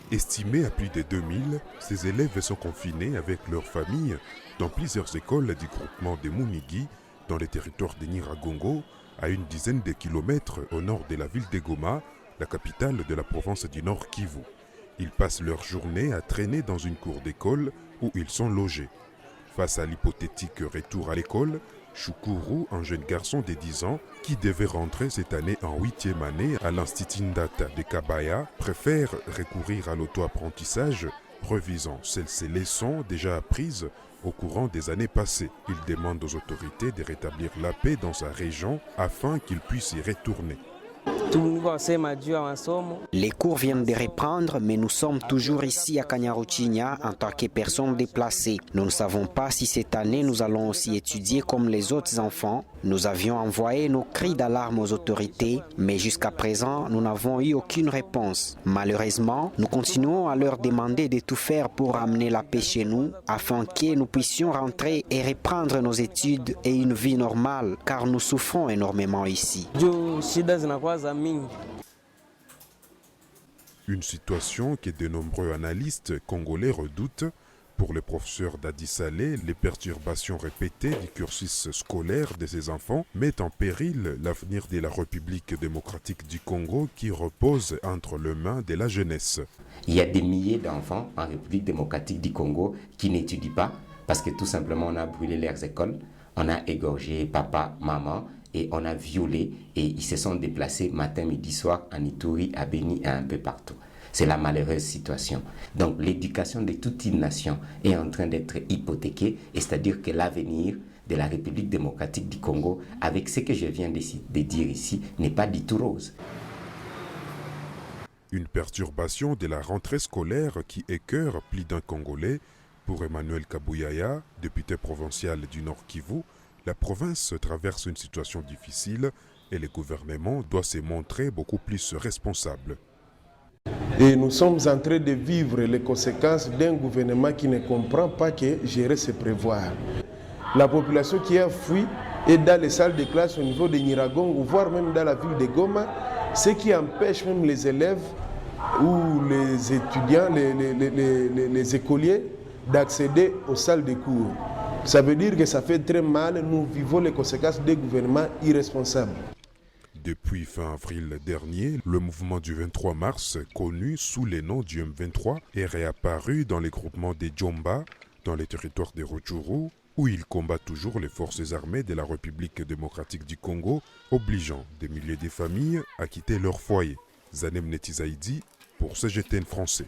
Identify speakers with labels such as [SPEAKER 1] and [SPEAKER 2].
[SPEAKER 1] Estimés à plus de 2000, ces élèves sont confinés avec leurs familles dans plusieurs écoles du groupement de Mounigi, dans les territoires de Nyiragongo, à une dizaine de kilomètres au nord de la ville de Goma, la capitale de la province du Nord Kivu. Ils passent leur journée à traîner dans une cour d'école où ils sont logés. Face à l'hypothétique retour à l'école, Shukuru, un jeune garçon de 10 ans qui devait rentrer cette année en 8e année à l'Institut Ndata de Kabaya, préfère recourir à l'auto-apprentissage, revisant ces leçons déjà apprises au courant des années passées. Il demande aux autorités de rétablir la paix dans sa région afin qu'il puisse y retourner.
[SPEAKER 2] Les cours viennent de reprendre, mais nous sommes toujours ici à Kanyaruchinya en tant que personnes déplacées. Nous ne savons pas si cette année nous allons aussi étudier comme les autres enfants. Nous avions envoyé nos cris d'alarme aux autorités, mais jusqu'à présent, nous n'avons eu aucune réponse. Malheureusement, nous continuons à leur demander de tout faire pour amener la paix chez nous, afin que nous puissions rentrer et reprendre nos études et une vie normale, car nous souffrons énormément ici.
[SPEAKER 1] Une situation que de nombreux analystes congolais redoutent. Pour le professeur Dadi Saleh, les perturbations répétées du cursus scolaire de ces enfants mettent en péril l'avenir de la République démocratique du Congo qui repose entre les mains de la jeunesse.
[SPEAKER 3] Il y a des milliers d'enfants en République démocratique du Congo qui n'étudient pas parce que tout simplement on a brûlé leurs écoles, on a égorgé papa, maman et on a violé et ils se sont déplacés matin, midi, soir en Ituri, à Beni et un peu partout. C'est la malheureuse situation. Donc l'éducation de toute une nation est en train d'être hypothéquée, et c'est-à-dire que l'avenir de la République démocratique du Congo, avec ce que je viens de dire ici, n'est pas du tout rose.
[SPEAKER 1] Une perturbation de la rentrée scolaire qui écœure plus d'un Congolais. Pour Emmanuel Kabouyaya, député provincial du Nord Kivu, la province traverse une situation difficile et le gouvernement doit se montrer beaucoup plus responsable.
[SPEAKER 4] Et nous sommes en train de vivre les conséquences d'un gouvernement qui ne comprend pas que gérer c'est prévoir. La population qui a fui est dans les salles de classe au niveau de Nyiragongo, voire même dans la ville de Goma, ce qui empêche même les élèves ou les étudiants, les écoliers d'accéder aux salles de cours. Ça veut dire que ça fait très mal, nous vivons les conséquences des gouvernements irresponsables.
[SPEAKER 1] Depuis fin avril dernier, le mouvement du 23 mars, connu sous le nom du M23, est réapparu dans les groupements des Djomba, dans les territoires de Rutshuru, où il combat toujours les forces armées de la République démocratique du Congo, obligeant des milliers de familles à quitter leur foyer. Zanem Netizaïdi pour CGTN français.